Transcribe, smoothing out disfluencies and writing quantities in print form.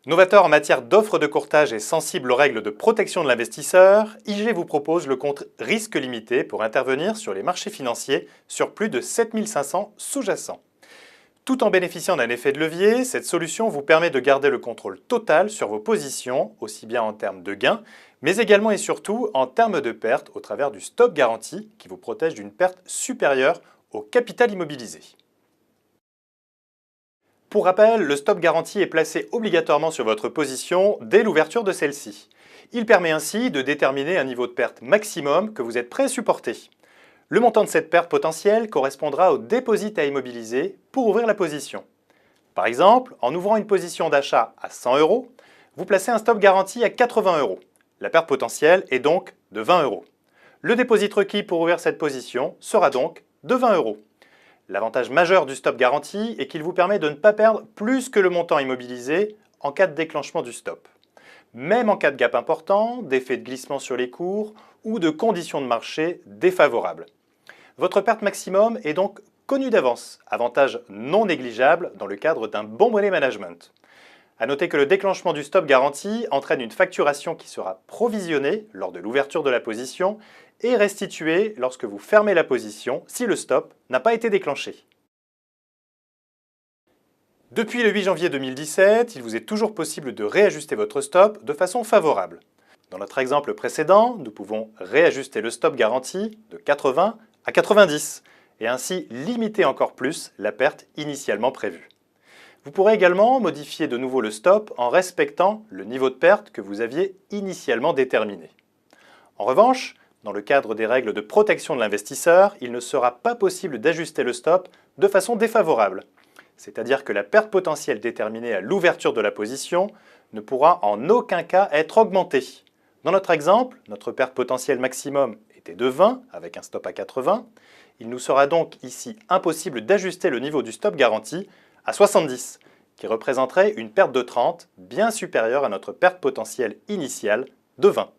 Novateur en matière d'offres de courtage et sensible aux règles de protection de l'investisseur, IG vous propose le compte risque limité pour intervenir sur les marchés financiers sur plus de 7500 sous-jacents. Tout en bénéficiant d'un effet de levier, cette solution vous permet de garder le contrôle total sur vos positions, aussi bien en termes de gains, mais également et surtout en termes de pertes au travers du stop garanti qui vous protège d'une perte supérieure au capital immobilisé. Pour rappel, le stop garanti est placé obligatoirement sur votre position dès l'ouverture de celle-ci. Il permet ainsi de déterminer un niveau de perte maximum que vous êtes prêt à supporter. Le montant de cette perte potentielle correspondra au dépôt à immobiliser pour ouvrir la position. Par exemple, en ouvrant une position d'achat à 100 €, vous placez un stop garanti à 80 €. La perte potentielle est donc de 20 €. Le dépôt requis pour ouvrir cette position sera donc de 20 €. L'avantage majeur du stop garanti est qu'il vous permet de ne pas perdre plus que le montant immobilisé en cas de déclenchement du stop. Même en cas de gap important, d'effet de glissement sur les cours ou de conditions de marché défavorables. Votre perte maximum est donc connue d'avance, avantage non négligeable dans le cadre d'un bon money management. A noter que le déclenchement du stop garanti entraîne une facturation qui sera provisionnée lors de l'ouverture de la position et restituée lorsque vous fermez la position si le stop n'a pas été déclenché. Depuis le 8 janvier 2017, il vous est toujours possible de réajuster votre stop de façon favorable. Dans notre exemple précédent, nous pouvons réajuster le stop garanti de 80 à 90 et ainsi limiter encore plus la perte initialement prévue. Vous pourrez également modifier de nouveau le stop en respectant le niveau de perte que vous aviez initialement déterminé. En revanche, dans le cadre des règles de protection de l'investisseur, il ne sera pas possible d'ajuster le stop de façon défavorable. C'est-à-dire que la perte potentielle déterminée à l'ouverture de la position ne pourra en aucun cas être augmentée. Dans notre exemple, notre perte potentielle maximum était de 20 avec un stop à 80. Il nous sera donc ici impossible d'ajuster le niveau du stop garanti à 70, qui représenterait une perte de 30 bien supérieure à notre perte potentielle initiale de 20.